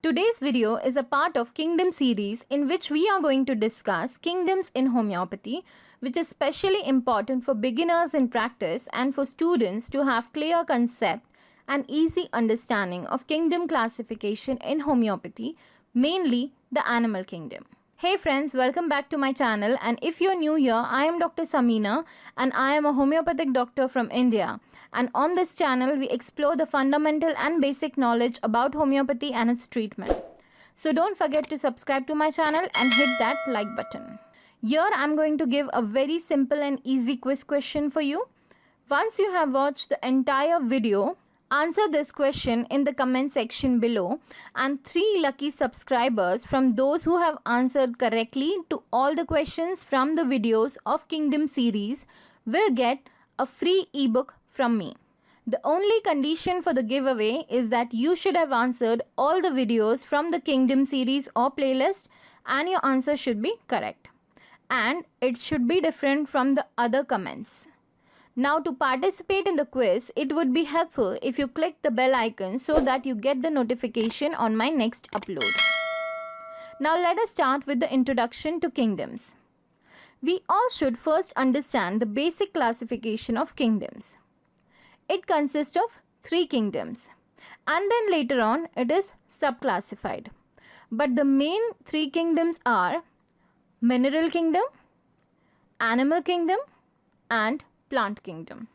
Today's video is a part of Kingdom series in which we are going to discuss kingdoms in homeopathy, which is specially important for beginners in practice and for students to have clear concept and easy understanding of kingdom classification in homeopathy, mainly the animal kingdom. Hey friends, welcome back to my channel, and if you're new here, I am Dr. Samina and I am a homeopathic doctor from India. And on this channel, we explore the fundamental and basic knowledge about homeopathy and its treatment. So don't forget to subscribe to my channel and hit that like button. Here I'm going to give a very simple and easy quiz question for you. Once you have watched the entire video, answer this question in the comment section below, and 3 lucky subscribers from those who have answered correctly to all the questions from the videos of Kingdom series will get a free ebook from me. The only condition for the giveaway is that you should have answered all the videos from the Kingdom series or playlist, and your answer should be correct. And it should be different from the other comments. Now, to participate in the quiz, it would be helpful if you click the bell icon so that you get the notification on my next upload. Now let us start with the introduction to kingdoms. We all should first understand the basic classification of kingdoms. It consists of 3 kingdoms, and then later on it is subclassified. But the main 3 kingdoms are mineral kingdom, animal kingdom, and plant kingdom.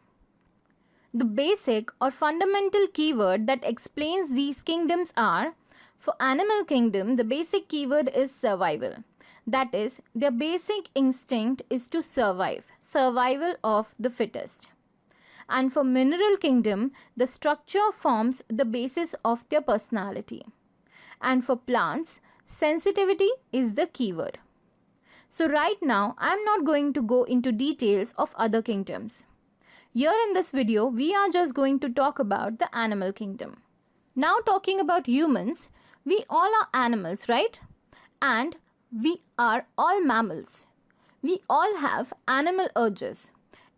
The basic or fundamental keyword that explains these kingdoms are: for animal kingdom, the basic keyword is survival. That is, their basic instinct is to survive, survival of the fittest. And for mineral kingdom, the structure forms the basis of their personality. And for plants, sensitivity is the keyword. So right now, I am not going to go into details of other kingdoms. Here in this video, we are just going to talk about the animal kingdom. Now talking about humans, we all are animals, right? And we are all mammals. We all have animal urges.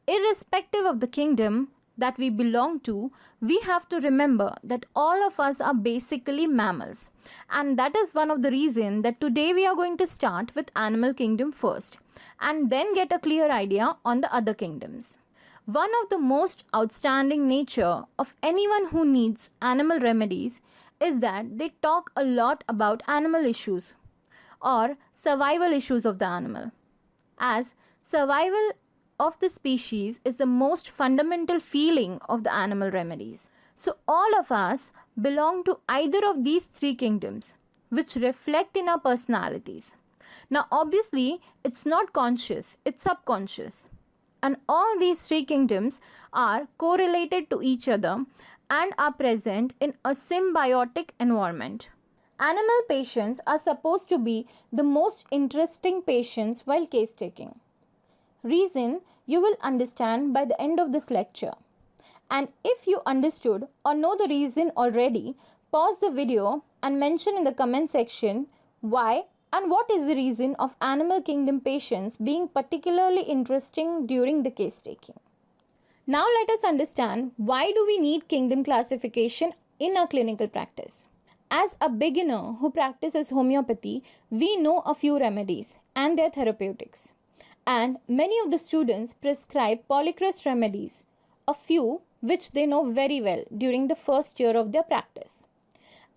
Irrespective of the kingdom that we belong to, we have to remember that all of us are basically mammals. And that is one of the reasons that today we are going to start with animal kingdom first and then get a clear idea on the other kingdoms. One of the most outstanding nature of anyone who needs animal remedies is that they talk a lot about animal issues or survival issues of the animal, as survival of the species is the most fundamental feeling of the animal remedies. So all of us belong to either of these 3 kingdoms, which reflect in our personalities. Now obviously it's not conscious, it's subconscious. And all these 3 kingdoms are correlated to each other and are present in a symbiotic environment. Animal patients are supposed to be the most interesting patients while case taking. Reason you will understand by the end of this lecture. And if you understood or know the reason already, pause the video and mention in the comment section why and what is the reason of animal kingdom patients being particularly interesting during the case taking. Now let us understand why do we need kingdom classification in our clinical practice. As a beginner who practices homeopathy, we know a few remedies and their therapeutics. And many of the students prescribe polycrest remedies, a few which they know very well during the first year of their practice.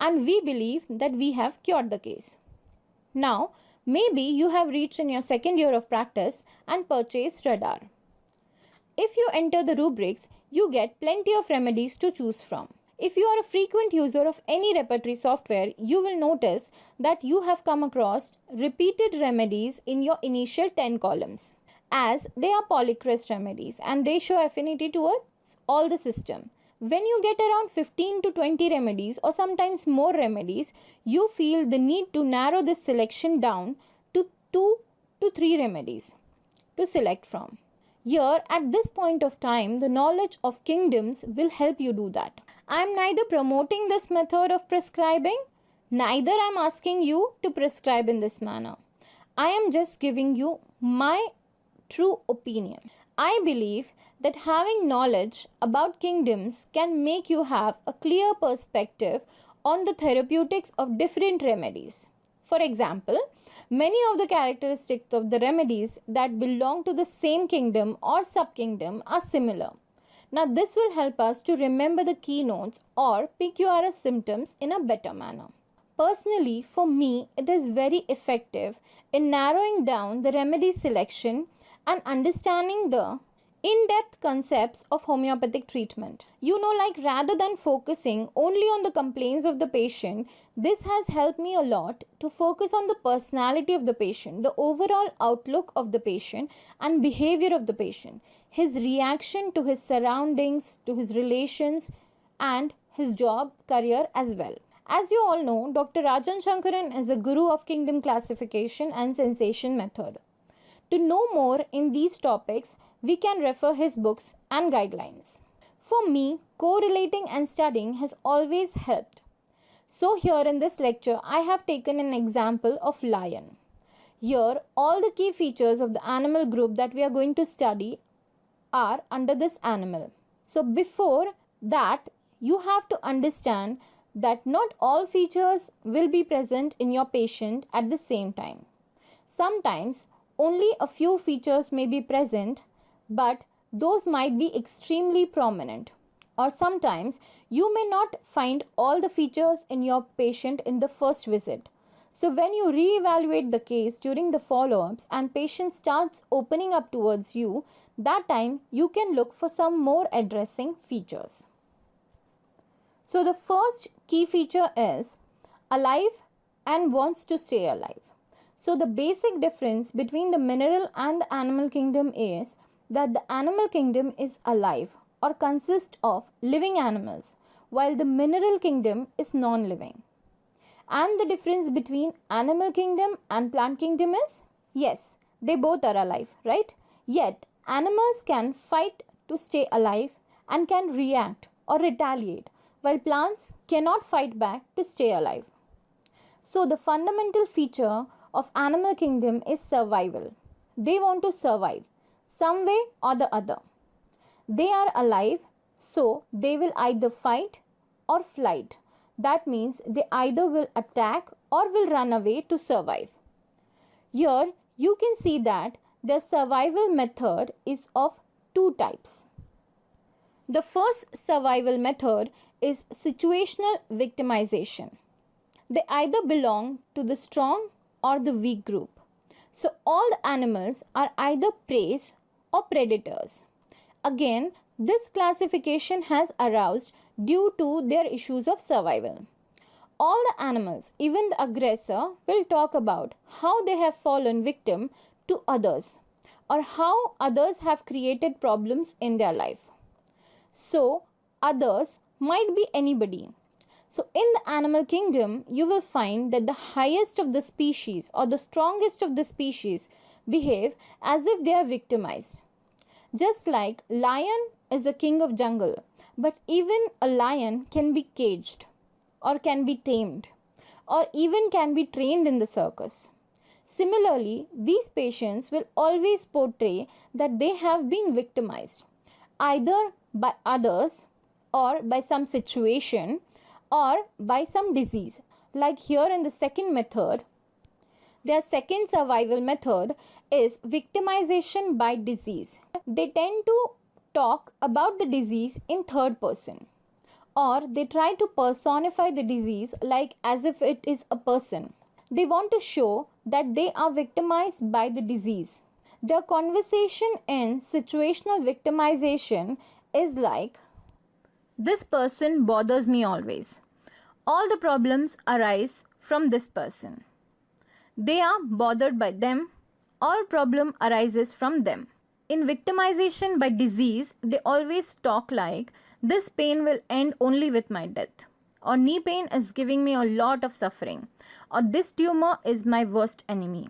And we believe that we have cured the case. Now, maybe you have reached in your second year of practice and purchased Radar. If you enter the rubrics, you get plenty of remedies to choose from. If you are a frequent user of any repertory software, you will notice that you have come across repeated remedies in your initial 10 columns, as they are polycrest remedies and they show affinity towards all the system. When you get around 15 to 20 remedies or sometimes more remedies, you feel the need to narrow this selection down to 2 to 3 remedies to select from. Here, at this point of time, the knowledge of kingdoms will help you do that. I am neither promoting this method of prescribing, neither I am asking you to prescribe in this manner. I am just giving you my true opinion. I believe that having knowledge about kingdoms can make you have a clear perspective on the therapeutics of different remedies. For example, many of the characteristics of the remedies that belong to the same kingdom or subkingdom are similar. Now, this will help us to remember the keynotes or PQRS symptoms in a better manner. Personally, for me, it is very effective in narrowing down the remedy selection and understanding the in-depth concepts of homeopathic treatment. Rather than focusing only on the complaints of the patient, this has helped me a lot to focus on the personality of the patient, the overall outlook of the patient and behavior of the patient, his reaction to his surroundings, to his relations and his job, career as well. As you all know, Dr. Rajan Sankaran is a guru of kingdom classification and sensation method. To know more in these topics, we can refer his books and guidelines. For me, correlating and studying has always helped. So here in this lecture, I have taken an example of lion. Here, all the key features of the animal group that we are going to study are under this animal. So before that, you have to understand that not all features will be present in your patient at the same time. Sometimes, only a few features may be present, but those might be extremely prominent. Or sometimes you may not find all the features in your patient in the first visit. So when you reevaluate the case during the follow-ups and patient starts opening up towards you, that time you can look for some more addressing features. So the first key feature is alive and wants to stay alive. So the basic difference between the mineral and the animal kingdom is that the animal kingdom is alive or consists of living animals, while the mineral kingdom is non-living. And the difference between animal kingdom and plant kingdom is, yes, they both are alive, right? Yet, animals can fight to stay alive and can react or retaliate, while plants cannot fight back to stay alive. So, the fundamental feature of animal kingdom is survival. They want to survive some way or the other. They are alive, so they will either fight or flight. That means they either will attack or will run away to survive. Here you can see that their survival method is of two types. The first survival method is situational victimization. They either belong to the strong or the weak group. So all the animals are either prey or predators. Again, this classification has aroused due to their issues of survival. All the animals, even the aggressor, will talk about how they have fallen victim to others or how others have created problems in their life. So, others might be anybody. So, in the animal kingdom, you will find that the highest of the species or the strongest of the species behave as if they are victimized. Just like lion is a king of jungle, but even a lion can be caged or can be tamed or even can be trained in the circus. Similarly, these patients will always portray that they have been victimized either by others or by some situation or by some disease. Like here in the second method, their second survival method is victimization by disease. They tend to talk about the disease in third person, or they try to personify the disease like as if it is a person. They want to show that they are victimized by the disease. Their conversation in situational victimization is like, this person bothers me always. All the problems arise from this person. They are bothered by them. All problem arises from them. In victimization by disease, they always talk like, this pain will end only with my death, or knee pain is giving me a lot of suffering, or this tumor is my worst enemy.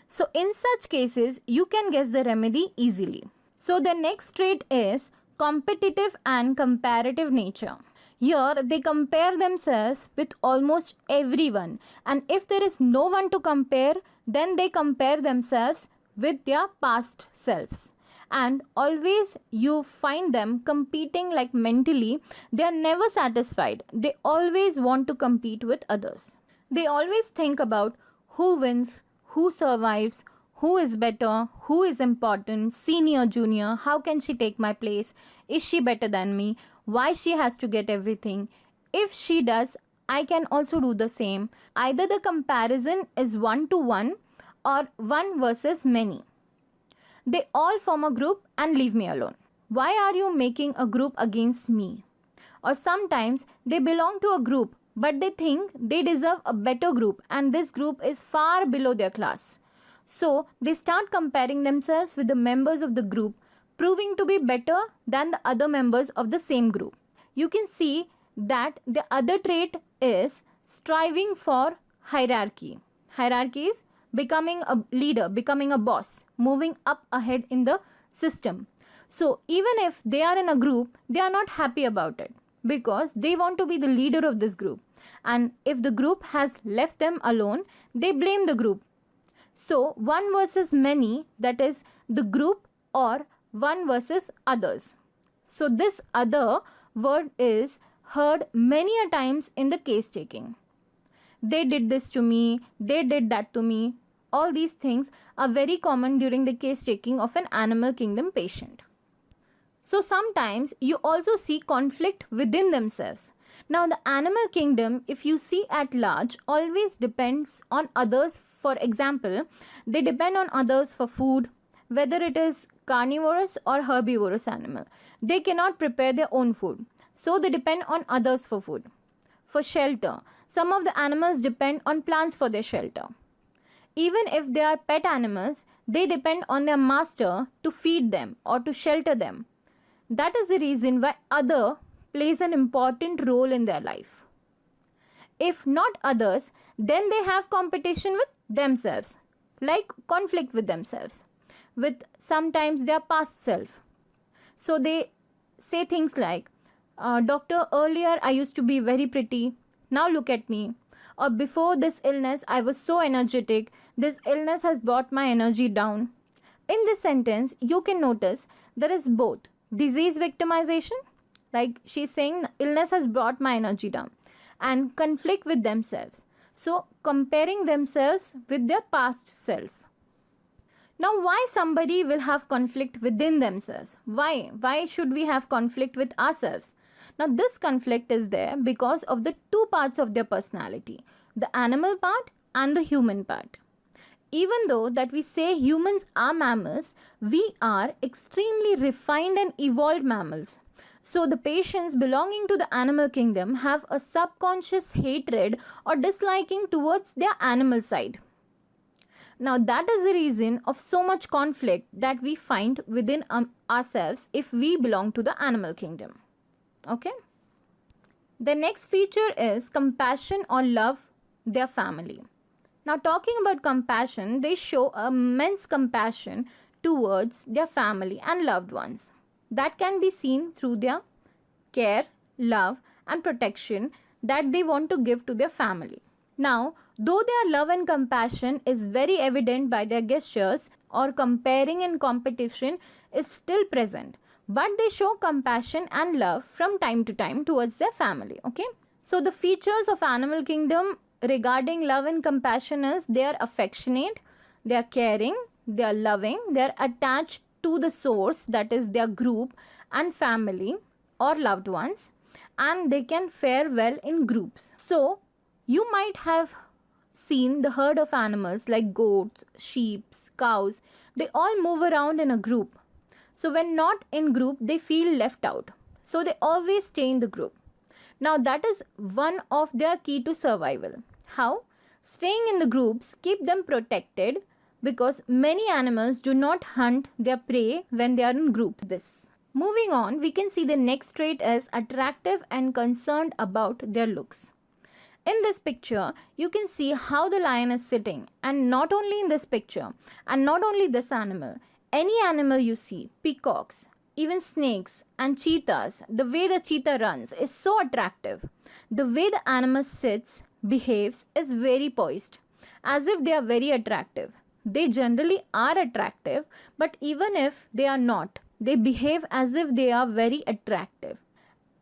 So in such cases, you can guess the remedy easily. So the next trait is competitive and comparative nature. Here they compare themselves with almost everyone, and if there is no one to compare, then they compare themselves with their past selves. and always you find them competing, like mentally they are never satisfied. They always want to compete with others. They always think about who wins, who survives, who is better, who is important, senior, junior, how can she take my place, is she better than me, why she has to get everything, if she does I can also do the same. Either the comparison is one to one or one versus many. They all form a group and leave me alone. Why are you making a group against me? Or sometimes they belong to a group but they think they deserve a better group and this group is far below their class. So they start comparing themselves with the members of the group, proving to be better than the other members of the same group. You can see that the other trait is striving for hierarchy. Hierarchy is becoming a leader, becoming a boss, moving up ahead in the system. So even if they are in a group, they are not happy about it because they want to be the leader of this group. And if the group has left them alone, they blame the group. So one versus many, that is the group, or one versus others. So this other word is heard many a times in the case taking. They did this to me, they did that to me. All these things are very common during the case taking of an animal kingdom patient. So sometimes you also see conflict within themselves. Now the animal kingdom, if you see at large, always depends on others. For example, they depend on others for food, whether it is carnivorous or herbivorous animal. They cannot prepare their own food, so they depend on others for food. For shelter, some of the animals depend on plants for their shelter. Even if they are pet animals, they depend on their master to feed them or to shelter them. That is the reason why other plays an important role in their life. If not others, then they have competition with themselves, like conflict with themselves, with sometimes their past self. So they say things like, doctor, earlier I used to be very pretty, now look at me. Or before this illness I was so energetic, this illness has brought my energy down. In this sentence you can notice there is both disease victimization, like she's saying illness has brought my energy down, and conflict with themselves. So comparing themselves with their past self. Now why somebody will have conflict within themselves? Why should we have conflict with ourselves? Now this conflict is there because of the two parts of their personality, the animal part and the human part. Even though that we say humans are mammals, we are extremely refined and evolved mammals. So the patients belonging to the animal kingdom have a subconscious hatred or disliking towards their animal side. Now that is the reason of so much conflict that we find within ourselves if we belong to the animal kingdom. Okay. The next feature is compassion or love their family. Now talking about compassion, they show immense compassion towards their family and loved ones. That can be seen through their care, love and protection that they want to give to their family. Now, though their love and compassion is very evident by their gestures or comparing and competition is still present, but they show compassion and love from time to time towards their family. Okay. So the features of animal kingdom regarding love and compassion is they are affectionate, they are caring, they are loving, they are attached to the source, that is their group and family or loved ones, and they can fare well in groups. So you might have seen the herd of animals like goats, sheep, cows. They all move around in a group. So when not in group, they feel left out. So they always stay in the group. Now that is one of their key to survival. How? Staying in the groups keep them protected because many animals do not hunt their prey when they are in groups. Moving on, we can see the next trait is attractive and concerned about their looks. In this picture, you can see how the lion is sitting, and not only in this picture and not only this animal, any animal you see, peacocks, even snakes and cheetahs, the way the cheetah runs is so attractive. The way the animal sits, behaves is very poised, as if they are very attractive. they generally are attractive, but even if they are not, they behave as if they are very attractive.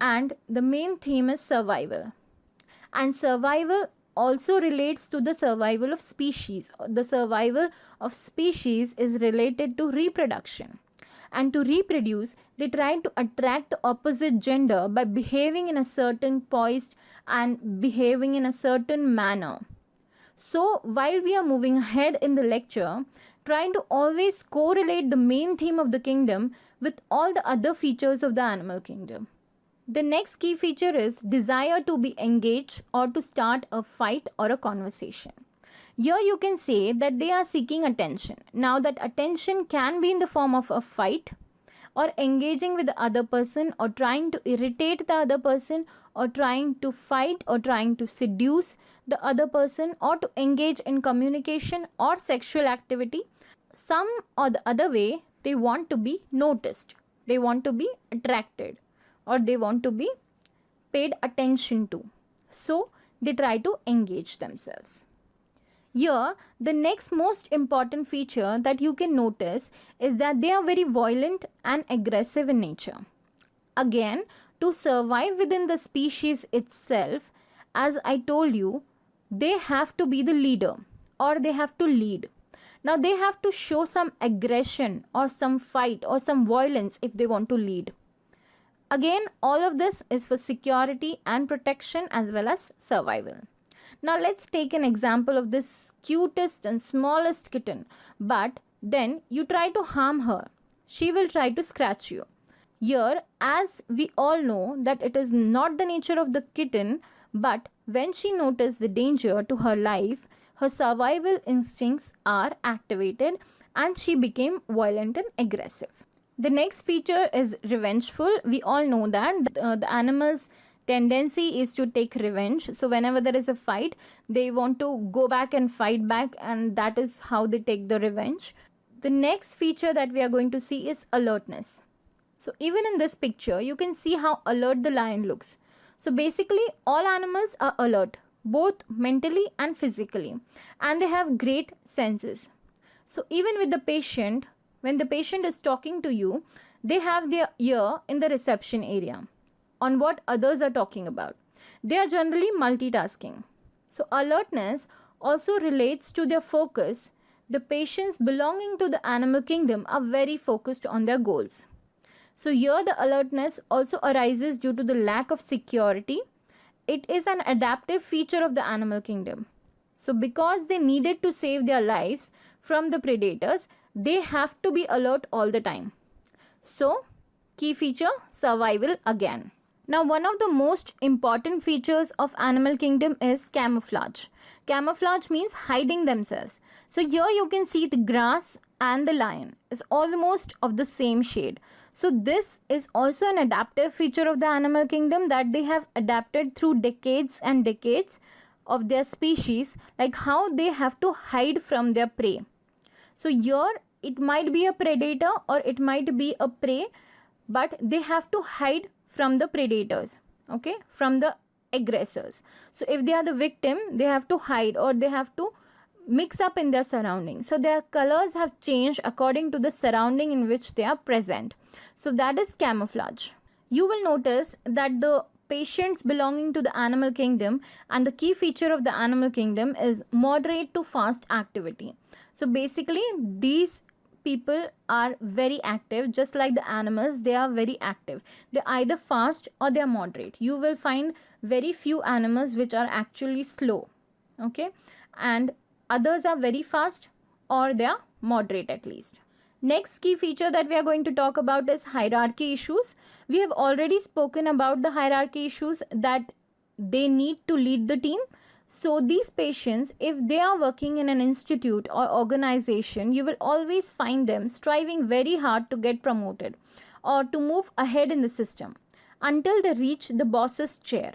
And the main theme is survival. And survival also relates to the survival of species. The survival of species is related to reproduction. And to reproduce, they try to attract the opposite gender by behaving in a certain poised and behaving in a certain manner. So, while we are moving ahead in the lecture, trying to always correlate the main theme of the kingdom with all the other features of the animal kingdom. The next key feature is desire to be engaged or to start a fight or a conversation. Here you can say that they are seeking attention. Now that attention can be in the form of a fight or engaging with the other person or trying to irritate the other person or trying to fight or trying to seduce the other person or to engage in communication or sexual activity. Some or the other way, they want to be noticed, they want to be attracted, or they want to be paid attention to. So they try to engage themselves. Here, the next most important feature that you can notice is that they are very violent and aggressive in nature. Again, to survive within the species itself, as I told you, they have to be the leader or they have to lead. Now, they have to show some aggression or some fight or some violence if they want to lead. Again, all of this is for security and protection as well as survival. Now let's take an example of this cutest and smallest kitten, but then you try to harm her. She will try to scratch you. Here, as we all know that it is not the nature of the kitten, but when she noticed the danger to her life, her survival instincts are activated and she became violent and aggressive. The next feature is revengeful. We all know that the animal's tendency is to take revenge. So whenever there is a fight, they want to go back and fight back, and that is how they take the revenge. The next feature that we are going to see is alertness. So even in this picture, you can see how alert the lion looks. So basically, all animals are alert, both mentally and physically, and they have great senses. So even with the patient, when the patient is talking to you, they have their ear in the reception area on what others are talking about. They are generally multitasking. So alertness also relates to their focus. The patients belonging to the animal kingdom are very focused on their goals. So here the alertness also arises due to the lack of security. It is an adaptive feature of the animal kingdom. So because they needed to save their lives from the predators, they have to be alert all the time. So, key feature, survival again. Now, one of the most important features of animal kingdom is camouflage. Camouflage means hiding themselves. So, here you can see the grass and the lion is almost of the same shade. So, this is also an adaptive feature of the animal kingdom that they have adapted through decades and decades of their species, like how they have to hide from their prey. So here it might be a predator or it might be a prey, but they have to hide from the predators, okay, from the aggressors. So if they are the victim, they have to hide or they have to mix up in their surroundings. So their colors have changed according to the surrounding in which they are present. So that is camouflage. You will notice that the patients belonging to the animal kingdom and the key feature of the animal kingdom is moderate to fast activity. So basically these people are very active, just like the animals, they are very active. They're either fast or they're moderate. You will find very few animals which are actually slow, okay, and others are very fast or they are moderate at least. Next key feature that we are going to talk about is hierarchy issues. We have already spoken about the hierarchy issues, that they need to lead the team. So these patients, if they are working in an institute or organization, you will always find them striving very hard to get promoted or to move ahead in the system until they reach the boss's chair.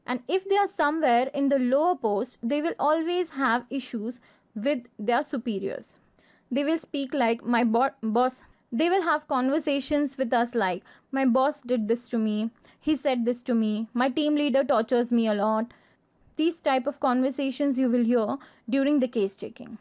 And if they are somewhere in the lower post, they will always have issues with their superiors. They will speak like, my boss. They will have conversations with us like, my boss did this to me, he said this to me, my team leader tortures me a lot. These type of conversations you will hear during the case taking.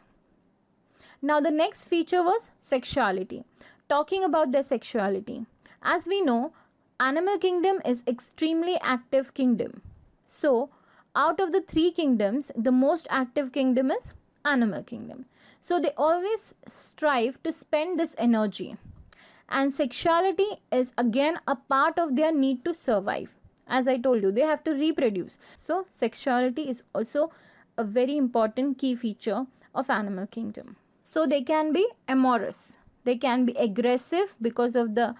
Now the next feature was sexuality. Talking about their sexuality. As we know, animal kingdom is extremely active kingdom. So out of the three kingdoms, the most active kingdom is animal kingdom. So they always strive to spend this energy. And sexuality is again a part of their need to survive. As I told you, they have to reproduce. So sexuality is also a very important key feature of animal kingdom. So they can be amorous. They can be aggressive because of the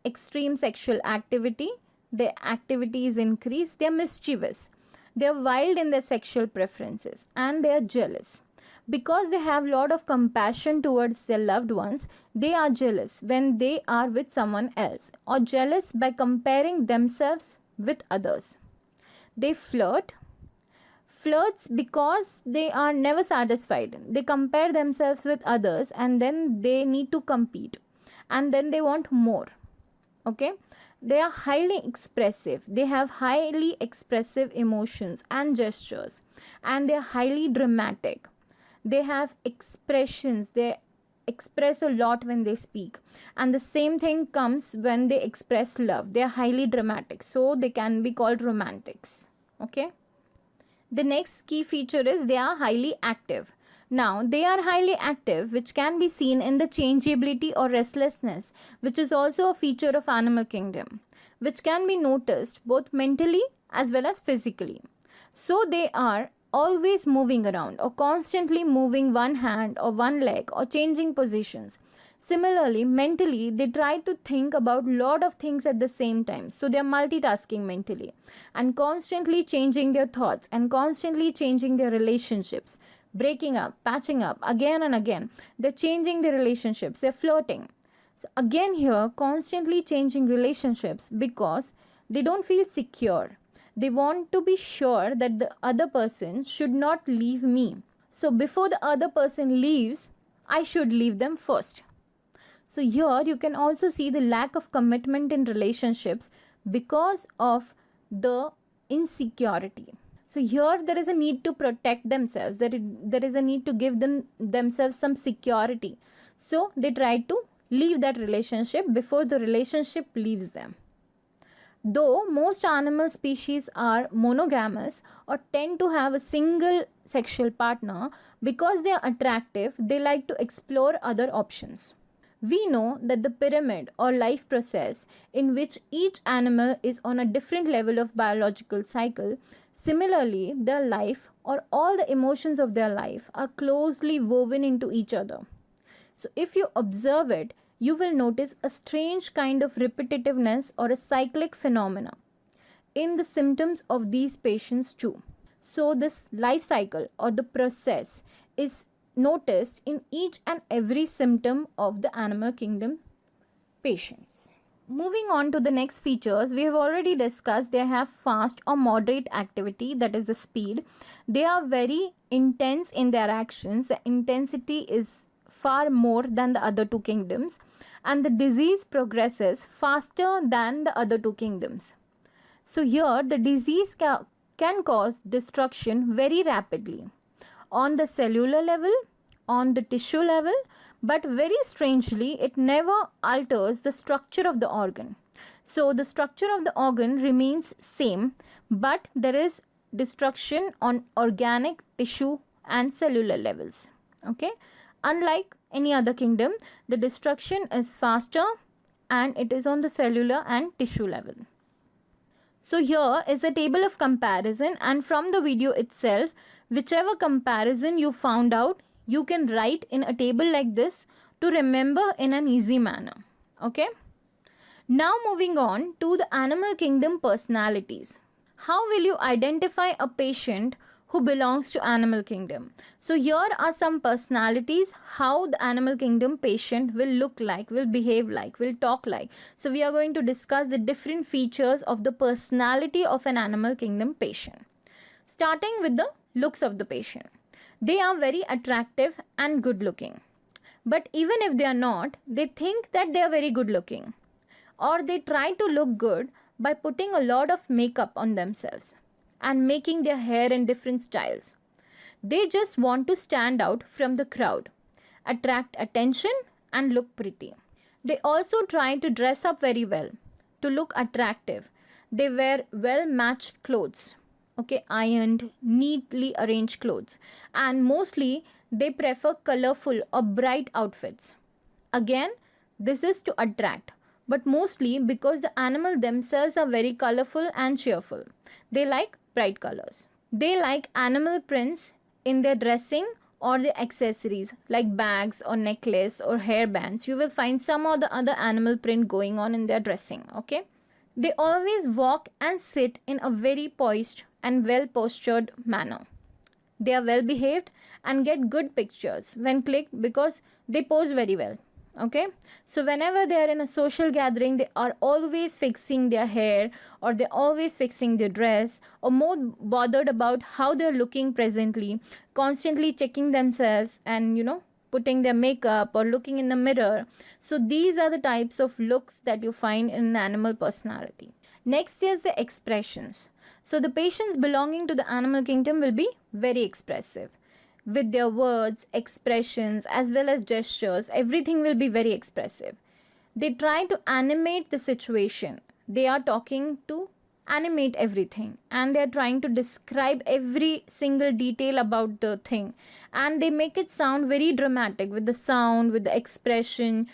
extreme sexual activity. Their activity is increased. They are mischievous. They are wild in their sexual preferences, and they are jealous. Because they have a lot of compassion towards their loved ones, they are jealous when they are with someone else, or jealous by comparing themselves with others. They flirts because they are never satisfied. They compare themselves with others, and then they need to compete, and then they want more. Okay, they are highly expressive. They have highly expressive emotions and gestures, and they are highly dramatic. They have expressions. They express a lot when they speak, and the same thing comes when they express love. They are highly dramatic, so they can be called romantics. Okay, the next key feature is they are highly active. Now they are highly active, which can be seen in the changeability or restlessness, which is also a feature of animal kingdom, which can be noticed both mentally as well as physically. So they are always moving around, or constantly moving one hand or one leg, or changing positions. Similarly, mentally, they try to think about a lot of things at the same time. So they are multitasking mentally, and constantly changing their thoughts, and constantly changing their relationships, breaking up, patching up again and again. They're changing their relationships. They're flirting. So again here, constantly changing relationships because they don't feel secure. They want to be sure that the other person should not leave me. So before the other person leaves, I should leave them first. So here you can also see the lack of commitment in relationships because of the insecurity. So here there is a need to protect themselves. There is a need to give themselves some security. So they try to leave that relationship before the relationship leaves them. Though most animal species are monogamous or tend to have a single sexual partner, because they are attractive, they like to explore other options. We know that the pyramid or life process, in which each animal is on a different level of biological cycle, similarly their life or all the emotions of their life are closely woven into each other. So if you observe it, you will notice a strange kind of repetitiveness or a cyclic phenomena in the symptoms of these patients too. So this life cycle or the process is noticed in each and every symptom of the animal kingdom patients. Moving on to the next features, we have already discussed they have fast or moderate activity, that is the speed. They are very intense in their actions. The intensity is far more than the other two kingdoms, and the disease progresses faster than the other two kingdoms. So here the disease can cause destruction very rapidly on the cellular level, on the tissue level, but very strangely it never alters the structure of the organ. So the structure of the organ remains same, but there is destruction on organic, tissue and cellular levels. Okay, unlike any other kingdom, the destruction is faster and it is on the cellular and tissue level. So here is a table of comparison, and from the video itself, whichever comparison you found out, you can write in a table like this to remember in an easy manner. Okay. Now moving on to the animal kingdom personalities. How will you identify a patient who belongs to animal kingdom? So here are some personalities, how the animal kingdom patient will look like, will behave like, will talk like. So we are going to discuss the different features of the personality of an animal kingdom patient. Starting with the looks of the patient. They are very attractive and good looking. But even if they are not, they think that they are very good looking. Or they try to look good by putting a lot of makeup on themselves and making their hair in different styles. They just want to stand out from the crowd. attract attention, and look pretty. They also try to dress up very well to look attractive. They wear well matched clothes, okay, ironed, neatly arranged clothes, and mostly they prefer colorful or bright outfits. Again, this is to attract, but mostly because the animal themselves are very colorful and cheerful. They like bright colors. They like animal prints in their dressing or the accessories like bags or necklace or hairbands. You will find some or the other animal print going on in their dressing, okay? They always walk and sit in a very poised and well postured manner. They are well behaved and get good pictures when clicked because they pose very well, okay? So whenever they are in a social gathering, they are always fixing their hair, or they're always fixing their dress, or more bothered about how they're looking presently, constantly checking themselves and putting their makeup or looking in the mirror. So these are the types of looks that you find in an animal personality. Next is the expressions. So the patients belonging to the animal kingdom will be very expressive. With their words, expressions, as well as gestures, everything will be very expressive. They try to animate the situation. They are talking to animate everything, and they are trying to describe every single detail about the thing, and they make it sound very dramatic with the sound, with the expression.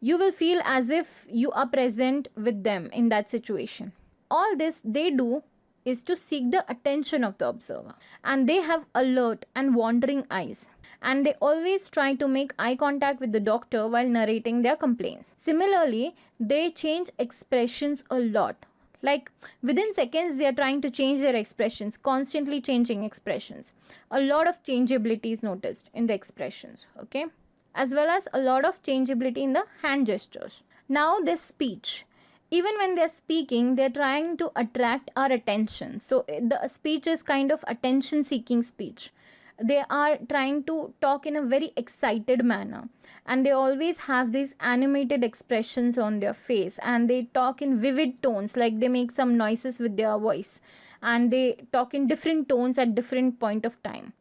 You will feel as if you are present with them in that situation. All this they do is to seek the attention of the observer, and they have alert and wandering eyes, and they always try to make eye contact with the doctor while narrating their complaints. Similarly, they change expressions a lot. Like within seconds, they are trying to change their expressions, constantly changing expressions. A lot of changeability is noticed in the expressions, okay? As well as a lot of changeability in the hand gestures. Now, this speech. Even when they're speaking, they're trying to attract our attention. So the speech is kind of attention seeking speech. They are trying to talk in a very excited manner, and they always have these animated expressions on their face, and they talk in vivid tones, like they make some noises with their voice, and they talk in different tones at different point of time,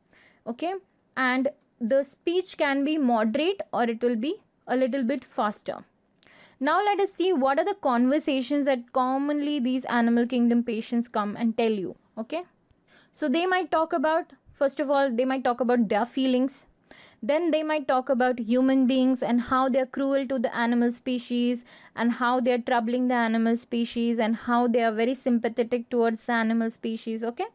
okay? And the speech can be moderate, or it will be a little bit faster. Now let us see what are the conversations that commonly these animal kingdom patients come and tell you, okay? So they might talk about, first of all, they might talk about their feelings. Then they might talk about human beings and how they are cruel to the animal species, and how they are troubling the animal species, and how they are very sympathetic towards the animal species, okay?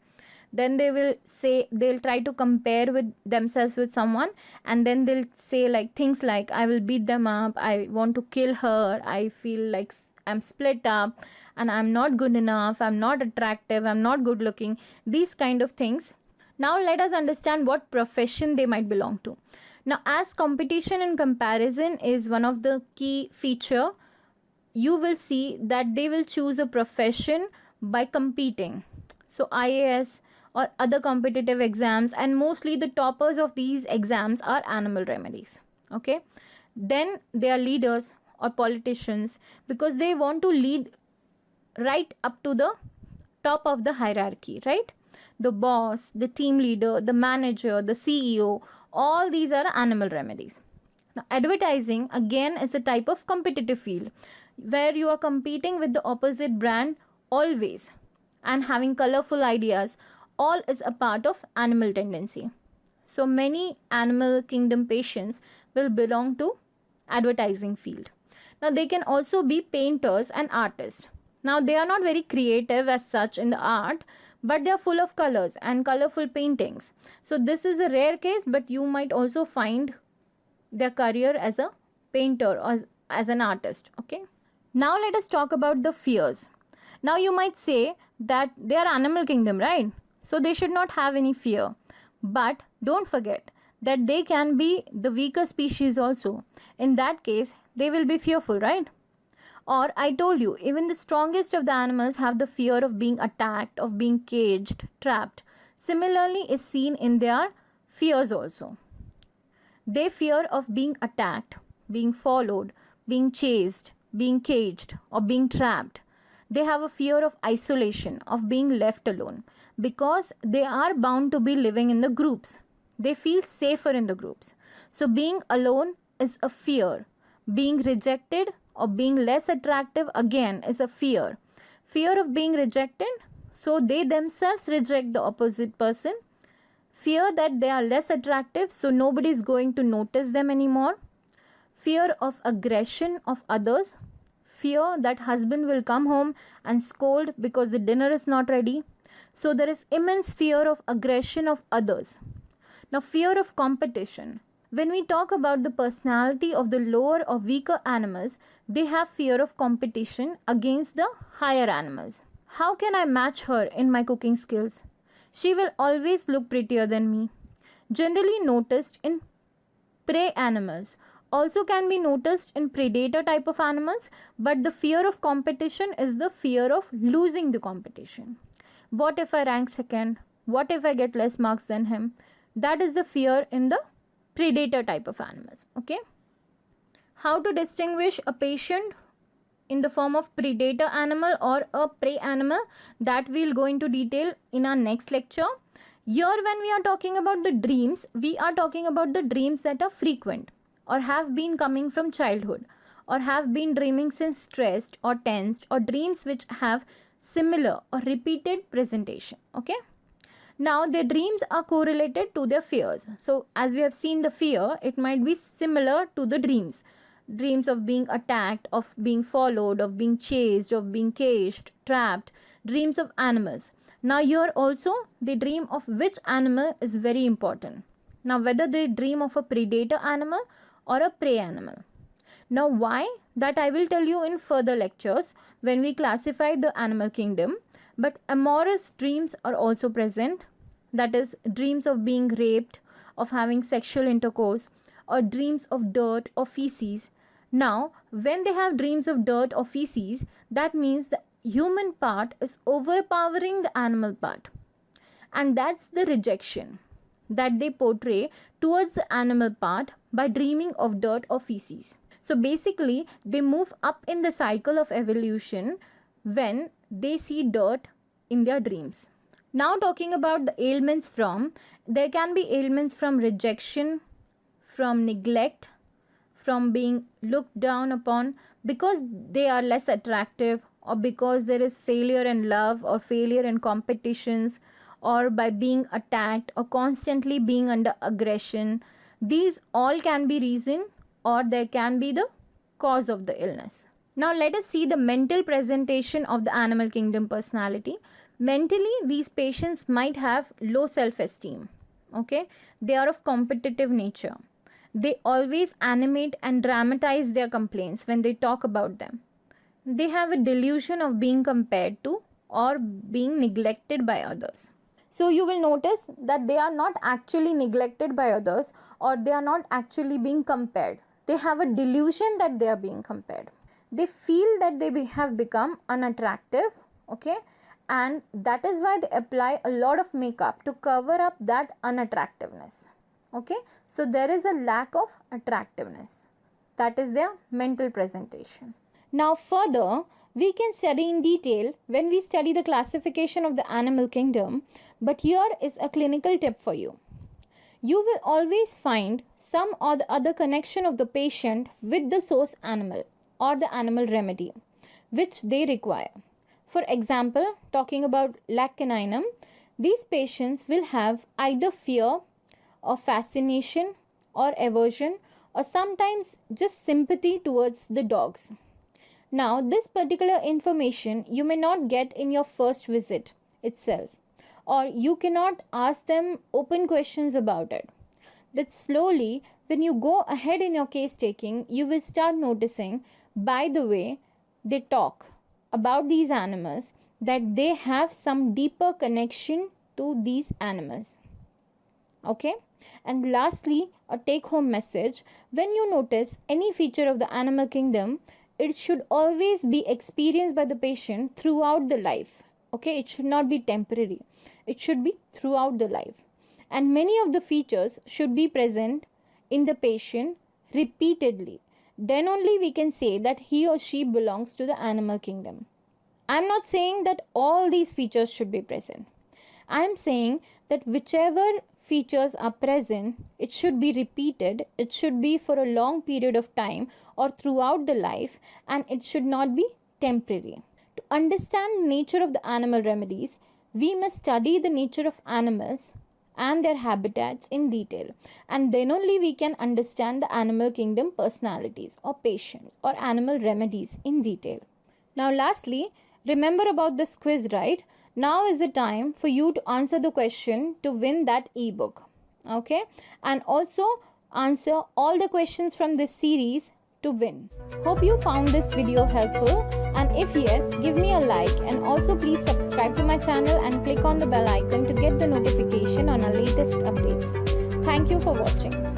Then they will say, they'll try to compare with themselves with someone, and then they'll say like things like, I will beat them up, I want to kill her, I feel like I'm split up, and I'm not good enough, I'm not attractive, I'm not good looking, these kind of things. Now let us understand what profession they might belong to. Now, as competition and comparison is one of the key feature, you will see that they will choose a profession by competing. So IAS or other competitive exams, and mostly the toppers of these exams are animal remedies, okay? Then they are leaders or politicians, because they want to lead right up to the top of the hierarchy, right? The boss, the team leader, the manager, the CEO, all these are animal remedies. Now, advertising again is a type of competitive field where you are competing with the opposite brand always, and having colorful ideas, all is a part of animal tendency. So many animal kingdom patients will belong to advertising field. Now they can also be painters and artists. Now they are not very creative as such in the art, but they are full of colors and colorful paintings. So this is a rare case, but you might also find their career as a painter or as an artist, okay? Now let us talk about the fears. Now you might say that they are animal kingdom, right? So they should not have any fear. But don't forget that they can be the weaker species also. In that case, they will be fearful, right? Or I told you, even the strongest of the animals have the fear of being attacked, of being caged, trapped. Similarly is seen in their fears also. They fear of being attacked, being followed, being chased, being caged, or being trapped. They have a fear of isolation, of being left alone, because they are bound to be living in the groups. They feel safer in the groups. So being alone is a fear. Being rejected or being less attractive again is a fear. Fear of being rejected, so they themselves reject the opposite person. Fear that they are less attractive, so nobody is going to notice them anymore. Fear of aggression of others. Fear that husband will come home and scold because the dinner is not ready. So there is immense fear of aggression of others. Now, fear of competition. When we talk about the personality of the lower or weaker animals, they have fear of competition against the higher animals. How can I match her in my cooking skills? She will always look prettier than me. Generally noticed in prey animals, also can be noticed in predator type of animals, but the fear of competition is the fear of losing the competition. What if I rank second? What if I get less marks than him? That is the fear in the predator type of animals. Okay. How to distinguish a patient in the form of predator animal or a prey animal, that we'll go into detail in our next lecture. Here, when we are talking about the dreams, we are talking about the dreams that are frequent or have been coming from childhood or have been dreaming since stressed or tensed, or dreams which have similar or repeated presentation. Okay. Now, their dreams are correlated to their fears. So, as we have seen the fear, it might be similar to the dreams. Dreams of being attacked, of being followed, of being chased, of being caged, trapped, dreams of animals. Now here also the dream of which animal is very important. Now whether they dream of a predator animal or a prey animal. Now why? That I will tell you in further lectures when we classify the animal kingdom. But amorous dreams are also present. That is dreams of being raped, of having sexual intercourse, or dreams of dirt or feces. Now, when they have dreams of dirt or feces, that means the human part is overpowering the animal part. And that's the rejection that they portray towards the animal part by dreaming of dirt or feces. So basically, they move up in the cycle of evolution when they see dirt in their dreams. Now talking about the ailments from, there can be ailments from rejection, from neglect, from being looked down upon because they are less attractive, or because there is failure in love or failure in competitions, or by being attacked or constantly being under aggression. These all can be reason, or there can be the cause of the illness. Now let us see the mental presentation of the animal kingdom personality. Mentally, these patients might have low self-esteem. Okay, they are of competitive nature. They always animate and dramatize their complaints when they talk about them. They have a delusion of being compared to or being neglected by others. So you will notice that they are not actually neglected by others, or they are not actually being compared. They have a delusion that they are being compared. They feel that they have become unattractive, okay, and that is why they apply a lot of makeup to cover up that unattractiveness. Okay, so there is a lack of attractiveness. That is their mental presentation. Now further, we can study in detail when we study the classification of the animal kingdom, but here is a clinical tip for you. You will always find some or the other connection of the patient with the source animal or the animal remedy which they require. For example, talking about lac caninum, these patients will have either fear or fascination or aversion, or sometimes just sympathy towards the dogs. Now, this particular information you may not get in your first visit itself, or you cannot ask them open questions about it. That slowly, when you go ahead in your case taking, you will start noticing by the way they talk about these animals that they have some deeper connection to these animals. Okay, and lastly, a take home message: when you notice any feature of the animal kingdom, it should always be experienced by the patient throughout the life. Okay, it should not be temporary, it should be throughout the life, and many of the features should be present in the patient repeatedly. Then only we can say that he or she belongs to the animal kingdom. I am not saying that all these features should be present. I am saying that whichever features are present, it should be repeated, it should be for a long period of time or throughout the life, and it should not be temporary. To understand the nature of the animal remedies, we must study the nature of animals and their habitats in detail, and then only we can understand the animal kingdom personalities or patients or animal remedies in detail. Now lastly, remember about this quiz, right? Now is the time for you to answer the question to win that ebook. Okay, and also answer all the questions from this series to win. Hope you found this video helpful, and if yes, give me a like, and also please subscribe to my channel and click on the bell icon to get the notification on our latest updates. Thank you for watching.